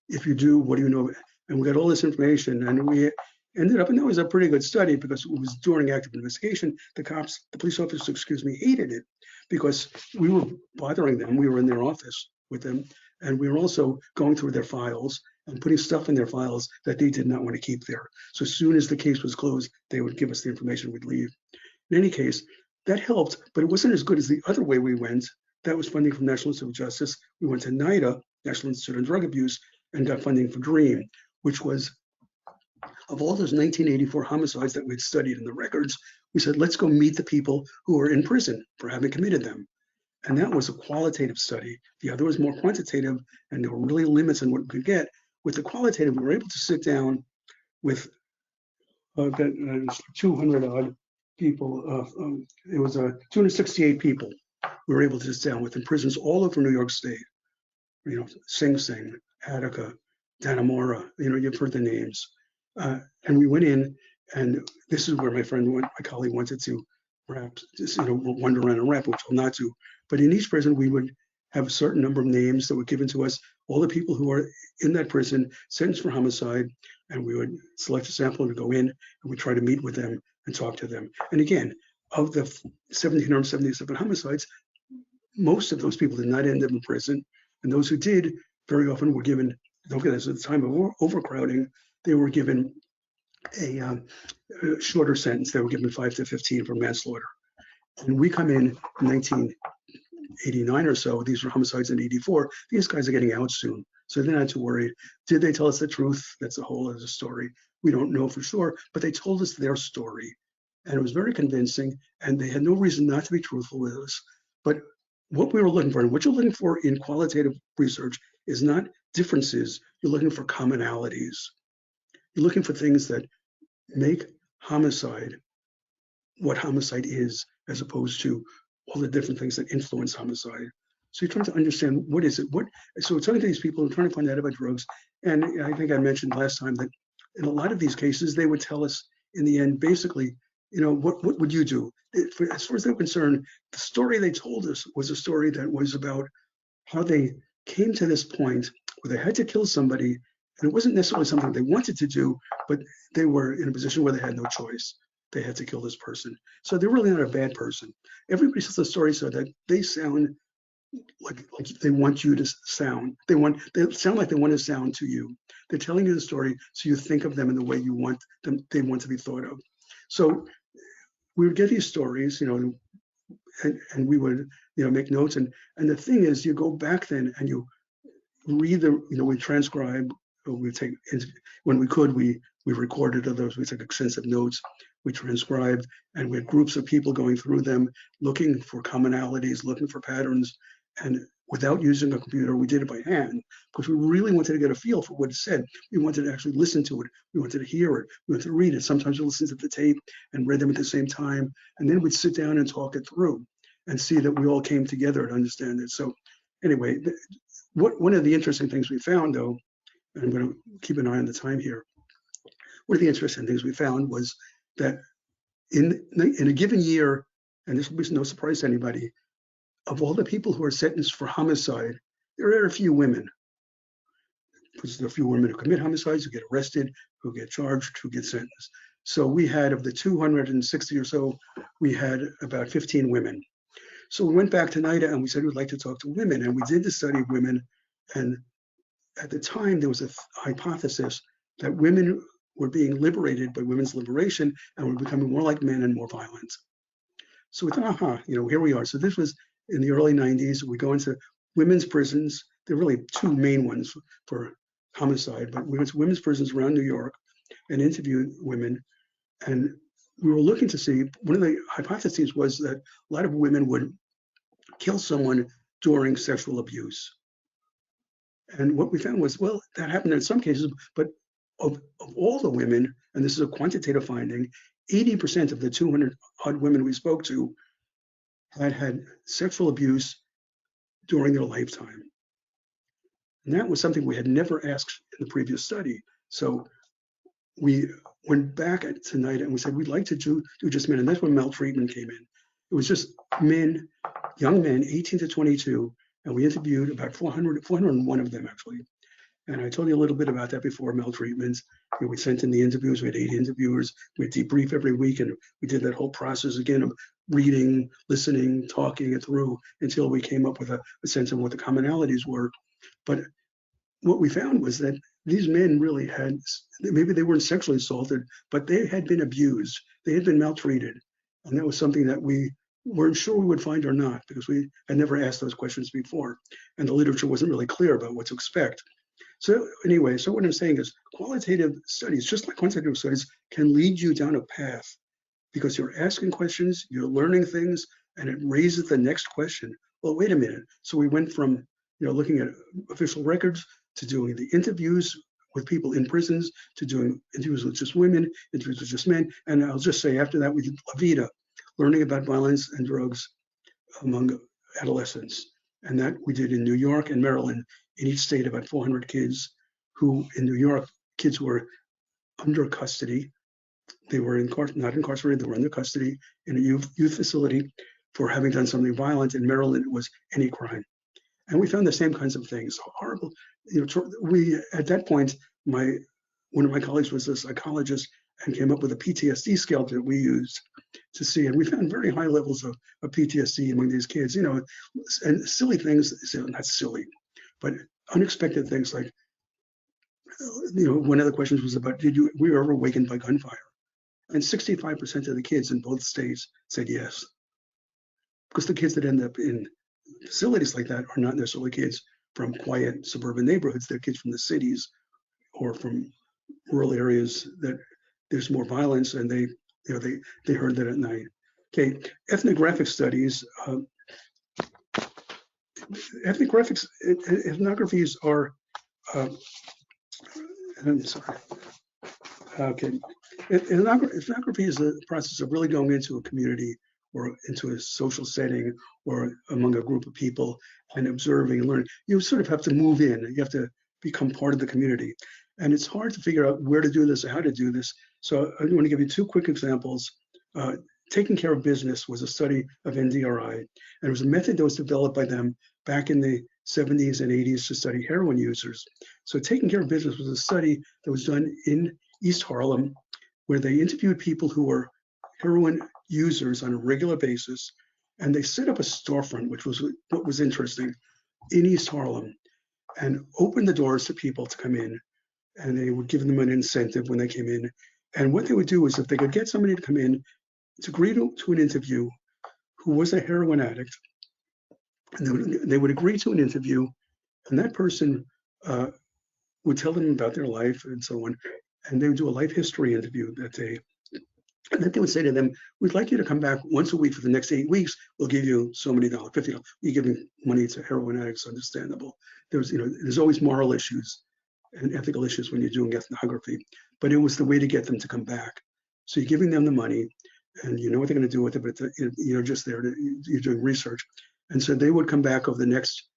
Speaker 2: If you do, what do you know? And we got all this information, and we ended up, and that was a pretty good study because it was during active investigation. The police officers, hated it because we were bothering them. We were in their office with them, and we were also going through their files and putting stuff in their files that they did not want to keep there. So as soon as the case was closed, they would give us the information, we'd leave. In any case, that helped, but it wasn't as good as the other way we went. That was funding from National Institute of Justice. We went to NIDA, National Institute on Drug Abuse, and got funding for DREAM, which was, of all those 1984 homicides that we'd studied in the records, we said, let's go meet the people who are in prison for having committed them. And that was a qualitative study. The other was more quantitative, and there were really limits on what we could get. With the qualitative, we were able to sit down with 200 odd people. It was 268 people we were able to sit down with in prisons all over New York State. Sing Sing, Attica, Dannemora, you've heard the names. And we went in, and this is where my colleague wanted to perhaps just, wander around and rap, which we'll not do. But in each prison, we would have a certain number of names that were given to us, all the people who are in that prison sentenced for homicide, and we would select a sample and go in, and we try to meet with them and talk to them. And again, of the 1,777 homicides, most of those people did not end up in prison, and those who did very often were given, don't get this, at the time of overcrowding, they were given a shorter sentence. They were given 5 to 15 for manslaughter. And we come in 1989 or so, these were homicides in 84, these guys are getting out soon. So they're not too worried. Did they tell us the truth? That's a whole other story. We don't know for sure, but they told us their story. And it was very convincing, and they had no reason not to be truthful with us. But what we were looking for, and what you're looking for in qualitative research, is not differences. You're looking for commonalities. You're looking for things that make homicide what homicide is, as opposed to all the different things that influence homicide. So you're trying to understand, what is it? So talking to these people and trying to find out about drugs. And I think I mentioned last time that in a lot of these cases, they would tell us in the end, basically, what would you do? As far as they're concerned, the story they told us was a story that was about how they came to this point where they had to kill somebody, and it wasn't necessarily something they wanted to do, but they were in a position where they had no choice. They had to kill this person. So they're really not a bad person. Everybody tells the story so that they sound like they want you to sound. They sound like they want to sound to you. They're telling you the story so you think of them in the way you want them, they want to be thought of. So we would get these stories, and we would, make notes. And the thing is, you go back then and you read we transcribe, or we take, when we could, we recorded those, we took extensive notes, we transcribed, and we had groups of people going through them, looking for commonalities, looking for patterns. And without using a computer, we did it by hand, because we really wanted to get a feel for what it said. We wanted to actually listen to it. We wanted to hear it. We wanted to read it. Sometimes we listened to the tape and read them at the same time. And then we'd sit down and talk it through and see that we all came together to understand it. So anyway, one of the interesting things we found, though, and I'm going to keep an eye on the time here. One of the interesting things we found was that in a given year, and this will be no surprise to anybody, of all the people who are sentenced for homicide, there are a few women. Because there are a few women who commit homicides, who get arrested, who get charged, who get sentenced. So we had, of the 260 or so, we had about 15 women. So we went back to NIDA and we said we'd like to talk to women, and we did the study of women. And at the time, there was a hypothesis that women were being liberated by women's liberation and were becoming more like men and more violent. So we thought, here we are. So this was in the early 90s. We go into women's prisons. There are really two main ones for homicide, but we went to women's prisons around New York and interviewed women. And we were looking to see, one of the hypotheses was that a lot of women would kill someone during sexual abuse. And what we found was, well, that happened in some cases, but of all the women, and this is a quantitative finding, 80% of the 200 odd women we spoke to had had sexual abuse during their lifetime. And that was something we had never asked in the previous study. So we went back tonight and we said, we'd like to do just men. And that's when maltreatment came in. It was just men, young men, 18 to 22. And we interviewed about 401 of them, actually. And I told you a little bit about that before, maltreatment. We sent in the interviews. We had 8 interviewers. We debrief every week. And we did that whole process again of reading, listening, talking it through until we came up with a sense of what the commonalities were. But what we found was that these men really had, maybe they weren't sexually assaulted, but they had been abused. They had been maltreated. And that was something that we weren't sure we would find or not, because we had never asked those questions before. And the literature wasn't really clear about what to expect. So anyway, so what I'm saying is qualitative studies, just like quantitative studies, can lead you down a path because you're asking questions, you're learning things, and it raises the next question. Well, wait a minute. So we went from looking at official records to doing the interviews with people in prisons, to doing interviews with just women, interviews with just men. And I'll just say after that, we did La Vida, learning about violence and drugs among adolescents. And that we did in New York and Maryland. In each state, about 400 kids who, in New York, kids were under custody. They were not incarcerated, they were under custody in a youth facility for having done something violent. In Maryland, it was any crime. And we found the same kinds of things. Horrible. We, at that point, one of my colleagues was a psychologist and came up with a PTSD scale that we used to see. And we found very high levels of PTSD among these kids, and silly things, not silly, but unexpected things like, one of the questions was about, were you ever awakened by gunfire? And 65% of the kids in both states said yes. Because the kids that end up in facilities like that are not necessarily kids from quiet suburban neighborhoods. They're kids from the cities or from rural areas that there's more violence, and they heard that at night. Okay, ethnographic studies. Ethnographies are. I'm sorry. Okay, ethnography is the process of really going into a community or into a social setting or among a group of people and observing and learning. You sort of have to move in. You have to become part of the community. And it's hard to figure out where to do this or how to do this. So I want to give you 2 quick examples. Taking Care of Business was a study of NDRI, and it was a method that was developed by them back in the 70s and 80s to study heroin users. So Taking Care of Business was a study that was done in East Harlem, where they interviewed people who were heroin users on a regular basis, and they set up a storefront, which was what was interesting, in East Harlem, and opened the doors to people to come in, and they would give them an incentive when they came in. And what they would do is if they could get somebody to come in to agree to an interview who was a heroin addict, and they would agree to an interview, and that person would tell them about their life and so on, and they would do a life history interview that day. And then they would say to them, we'd like you to come back once a week for the next 8 weeks. We'll give you so many dollars, $50. You're giving money to heroin addicts, understandable. There's always moral issues and ethical issues when you're doing ethnography, but it was the way to get them to come back. So you're giving them the money and you know what they're going to do with it, but you're just there, you're doing research. And so they would come back over the next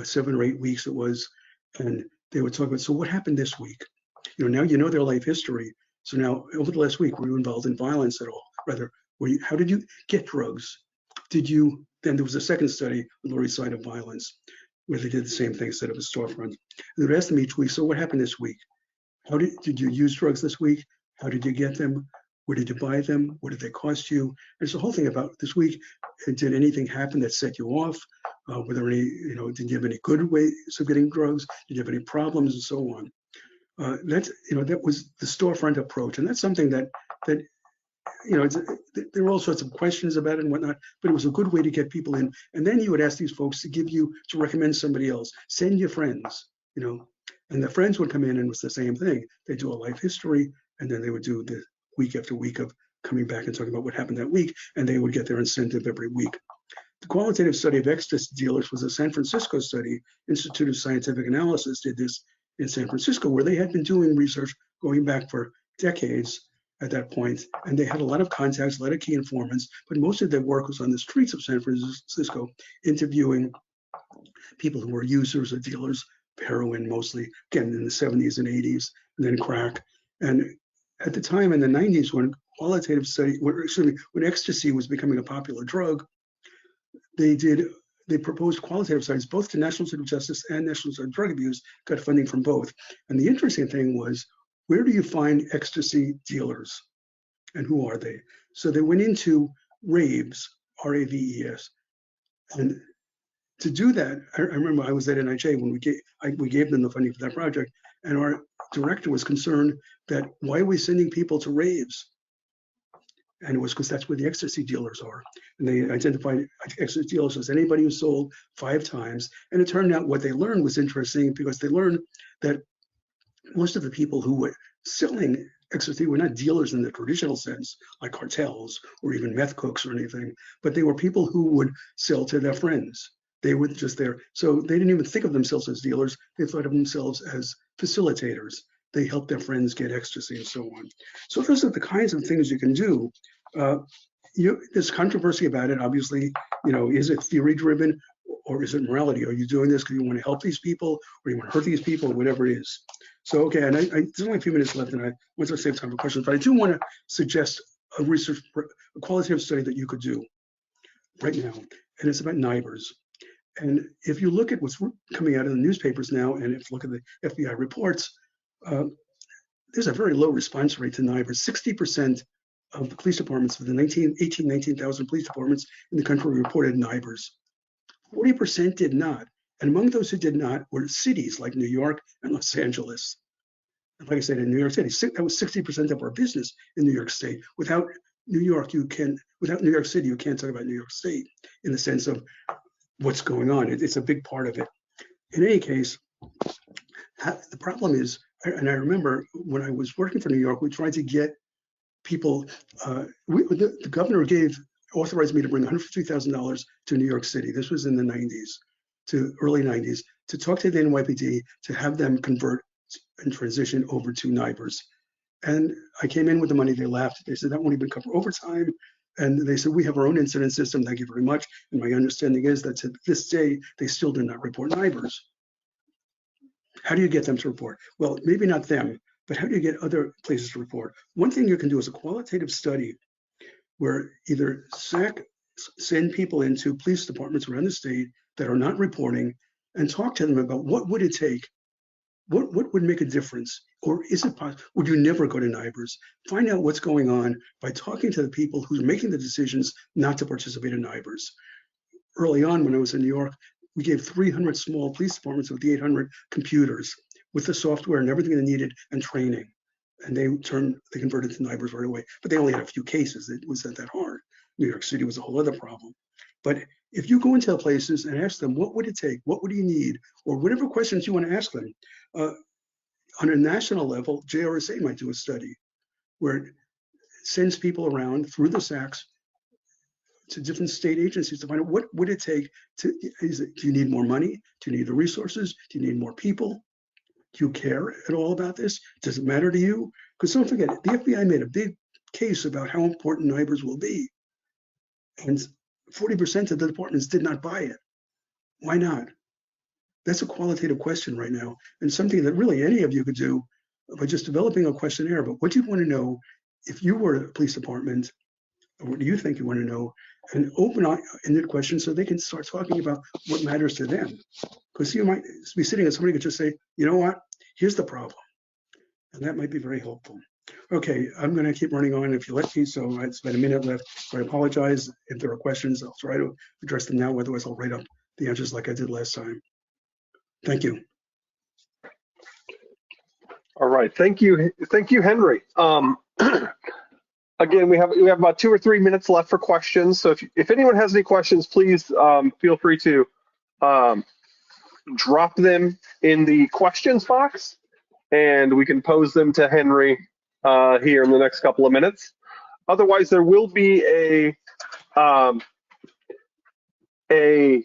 Speaker 2: 7 or 8 weeks it was, and they would talk about, so what happened this week? Now you know their life history. So now over the last week, were you involved in violence at all? Rather, how did you get drugs? Then there was a second study, the Lower East Side of violence, where they did the same thing, set up a storefront. And they would ask them each week, so what happened this week? How did you use drugs this week? How did you get them? Where did you buy them? What did they cost you? And it's the whole thing about this week. Did anything happen that set you off? Were there any, did you have any good ways of getting drugs? Did you have any problems and so on? That was the storefront approach. And that's something that there were all sorts of questions about it and whatnot, but it was a good way to get people in. And then you would ask these folks to recommend somebody else, send your friends, and the friends would come in and it was the same thing. They do a life history, and then they would do the week after week of coming back and talking about what happened that week, and they would get their incentive every week. The qualitative study of ecstasy dealers was a San Francisco study. Institute of Scientific Analysis did this in San Francisco, where they had been doing research going back for decades at that point, and they had a lot of contacts, a lot of key informants, but most of their work was on the streets of San Francisco, interviewing people who were users or dealers of heroin, mostly, again, in the 70s and 80s, and then crack. And at the time in the 90s, when qualitative study, when ecstasy was becoming a popular drug, they proposed qualitative studies both to National Institute of Justice and National Institute of Drug Abuse, got funding from both. And the interesting thing was, where do you find ecstasy dealers and who are they? So they went into raves, R-A-V-E-S. And to do that, I remember I was at NIJ when we gave them the funding for that project, and our director was concerned that why are we sending people to raves? And it was because that's where the ecstasy dealers are. And they identified ecstasy dealers as anybody who sold 5 times. And it turned out what they learned was interesting, because they learned that most of the people who were selling ecstasy were not dealers in the traditional sense, like cartels or even meth cooks or anything, but they were people who would sell to their friends. They were just there. So they didn't even think of themselves as dealers. They thought of themselves as facilitators. They helped their friends get ecstasy and so on. So those are the kinds of things you can do. There's controversy about it, obviously. Is it theory driven or is it morality? Are you doing this because you want to help these people or you want to hurt these people, or whatever it is? So, okay, and there's only a few minutes left, and I want to save time for questions, but I do want to suggest a qualitative study that you could do right now, and it's about NIBRs. And if you look at what's coming out of the newspapers now, and if you look at the FBI reports, there's a very low response rate to NIBRs. 60% of the police departments of the 19,000 police departments in the country reported NIBRs. 40% did not. And among those who did not were cities like New York and Los Angeles. And like I said, in New York City, that was 60% of our business in New York State. Without New York City, you can't talk about New York State in the sense of what's going on. It's a big part of it. In any case, the problem is, and I remember when I was working for New York, we tried to get people, the governor authorized me to bring $150,000 to New York City. This was in the 90s, to early 90s, to talk to the NYPD, to have them convert and transition over to NIBRs. And I came in with the money, they laughed. They said, that won't even cover overtime. And they said, we have our own incident system, thank you very much. And my understanding is that to this day, they still do not report NIBRs. How do you get them to report? Well, maybe not them, but how do you get other places to report? One thing you can do is a qualitative study where either SAC send people into police departments around the state that are not reporting and talk to them about what would it take, what would make a difference, or is it possible, would you never go to NIBRs? Find out what's going on by talking to the people who are making the decisions not to participate in NIBRs. Early on, when I was in New York, we gave 300 small police departments with the 800 computers with the software and everything they needed and training. And they converted to NIBRs right away, but they only had a few cases. It wasn't that hard. New York City was a whole other problem. But if you go into places and ask them, what would it take? What would you need? Or whatever questions you want to ask them. On a national level, JRSA might do a study where it sends people around through the SACs to different state agencies to find out what would it take do you need more money? Do you need the resources? Do you need more people? Do you care at all about this? Does it matter to you? Because don't forget, the FBI made a big case about how important NIBRs will be. And 40% of the departments did not buy it. Why not? That's a qualitative question right now, and something that really any of you could do by just developing a questionnaire. But what do you want to know if you were a police department, or what do you think you want to know? And open-ended questions so they can start talking about what matters to them. Because you might be sitting and somebody could just say, you know what, here's the problem. And that might be very helpful. Okay, I'm going to keep running on if you let me, so it's about a minute left. So I apologize if there are questions. I'll try to address them now, otherwise I'll write up the answers like I did last time. Thank you.
Speaker 1: All right, thank you, Henry. Again, we have about 2 or 3 minutes left for questions. So if anyone has any questions, please feel free to drop them in the questions box, and we can pose them to Henry here in the next couple of minutes. Otherwise, there will be a a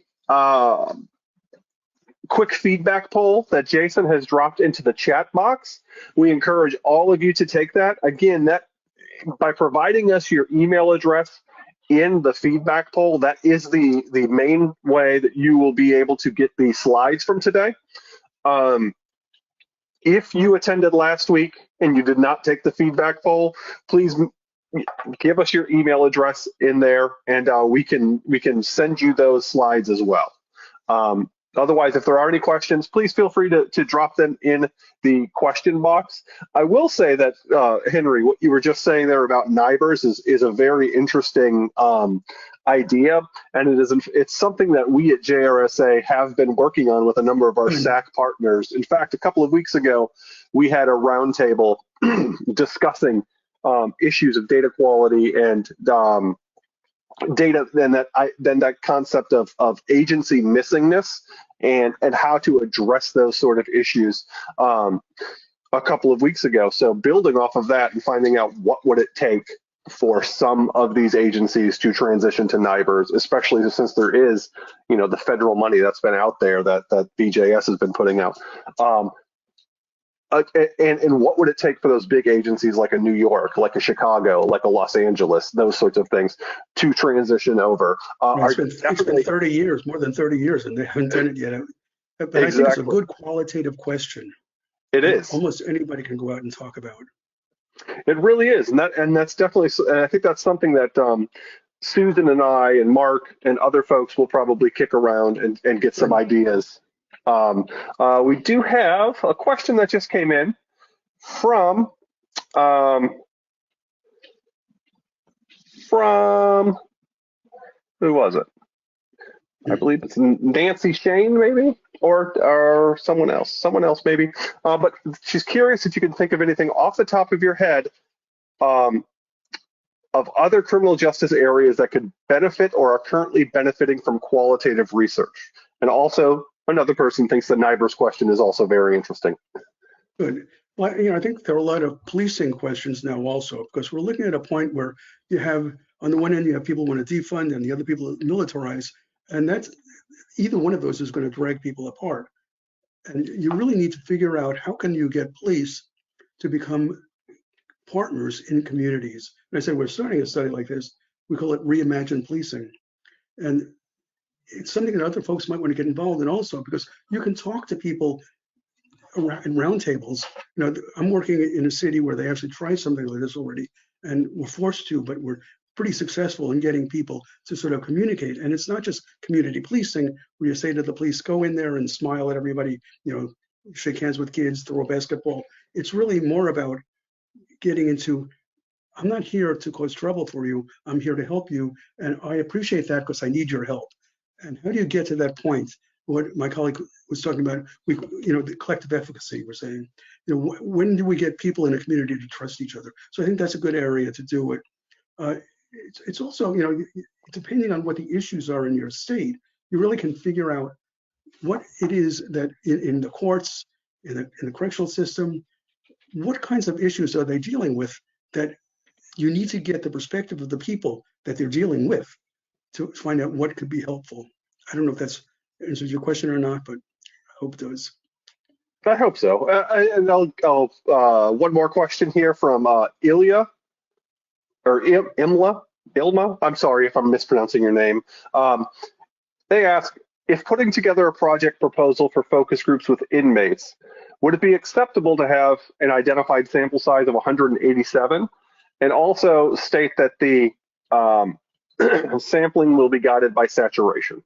Speaker 1: quick feedback poll that Jason has dropped into the chat box. We encourage all of you to take that. Again, that by providing us your email address in the feedback poll, that is the main way that you will be able to get the slides from today. If you attended last week and you did not take the feedback poll, please give us your email address in there, and we can send you those slides as well. Otherwise, if there are any questions, please feel free to drop them in the question box. I will say that, Henry, what you were just saying there about NIBRs is a very interesting idea, and it's something that we at JRSA have been working on with a number of our SAC partners. In fact, a couple of weeks ago, we had a roundtable discussing issues of data quality and data, then that concept of agency missingness and how to address those sort of issues a couple of weeks ago. So building off of that and finding out what would it take for some of these agencies to transition to NIBRs, especially since there is, the federal money that's been out there that BJS has been putting out. And what would it take for those big agencies like a New York, like a Chicago, like a Los Angeles, those sorts of things to transition over?
Speaker 2: It's been 30 years, more than 30 years, and they haven't done it yet. But exactly. I think it's a good qualitative question.
Speaker 1: It is.
Speaker 2: Almost anybody can go out and talk about.
Speaker 1: It really is, and that's definitely. And I think that's something that Susan and I and Mark and other folks will probably kick around and get some ideas. We do have a question that just came in from who was it? I believe it's Nancy Shane, maybe, or someone else maybe. But she's curious if you can think of anything off the top of your head of other criminal justice areas that could benefit or are currently benefiting from qualitative research. And also, another person thinks the NIBRs question is also very interesting.
Speaker 2: Good. Well, I think there are a lot of policing questions now also, because we're looking at a point where you have, on the one end, you have people who want to defund and the other people militarize. And that's, either one of those is going to drag people apart. And you really need to figure out how can you get police to become partners in communities. And I said, we're starting a study like this. We call it Reimagine Policing. And it's something that other folks might want to get involved in also, because you can talk to people in roundtables. I'm working in a city where they actually tried something like this already, and we're forced to, but we're pretty successful in getting people to sort of communicate. And it's not just community policing, where you say to the police, go in there and smile at everybody, shake hands with kids, throw a basketball. It's really more about getting into, I'm not here to cause trouble for you, I'm here to help you, and I appreciate that because I need your help. And how do you get to that point? What my colleague was talking about, the collective efficacy, we're saying, when do we get people in a community to trust each other? So I think that's a good area to do it. It's also, depending on what the issues are in your state, you really can figure out what it is that in the courts, in the correctional system, what kinds of issues are they dealing with that you need to get the perspective of the people that they're dealing with to find out what could be helpful. I don't know if that's answers your question or not, but I hope it does.
Speaker 1: I hope so. And I'll one more question here from Ilya, or Ilma. I'm sorry if I'm mispronouncing your name. They ask, if putting together a project proposal for focus groups with inmates, would it be acceptable to have an identified sample size of 187, and also state that the sampling will be guided by saturation?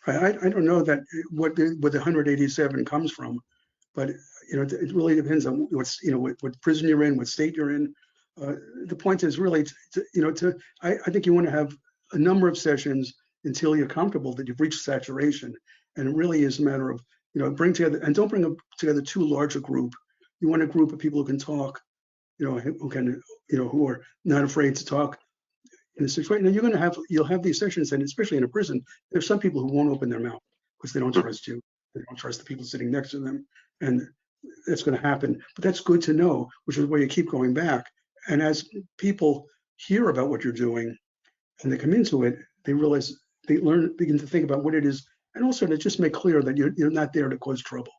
Speaker 2: I don't know that what the 187 comes from, but it really depends on what prison you're in, what state you're in. The point is really I think you want to have a number of sessions until you're comfortable that you've reached saturation, and it really is a matter of bring together, and don't bring together too large a group. You want a group of people who can talk, who are not afraid to talk in a situation. And you'll have these sessions, and especially in a prison, there's some people who won't open their mouth because they don't trust you. They don't trust the people sitting next to them, and that's going to happen. But that's good to know, which is where you keep going back. And as people hear about what you're doing and they come into it, they realize they begin to think about what it is, and also to just make clear that you're not there to cause trouble.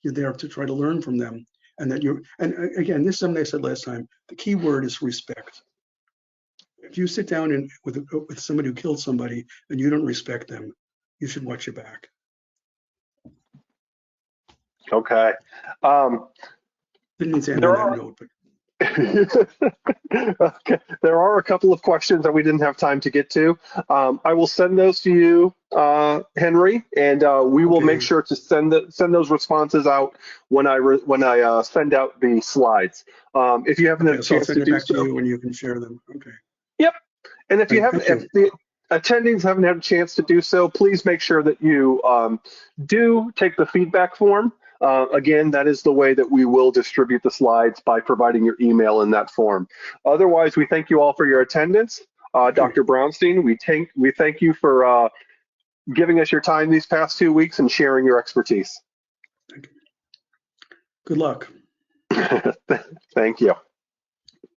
Speaker 2: You're there to try to learn from them, and that and again, this is something I said last time, the key word is respect. If you sit down with somebody who killed somebody and you don't respect them, you should watch your back.
Speaker 1: Okay.
Speaker 2: Didn't mean to end on that note, but.
Speaker 1: Okay. There are a couple of questions that we didn't have time to get to. I will send those to you, Henry, and we will make sure to send those responses out when I send out the slides. If you haven't had a chance to do so,
Speaker 2: to you and you can share them. Okay.
Speaker 1: Yep. And if the attendees haven't had a chance to do so, please make sure that you do take the feedback form. Again, that is the way that we will distribute the slides, by providing your email in that form. Otherwise, we thank you all for your attendance. Dr. Brownstein, we thank you for giving us your time these past 2 weeks and sharing your expertise.
Speaker 2: Thank you. Good luck.
Speaker 1: Thank you.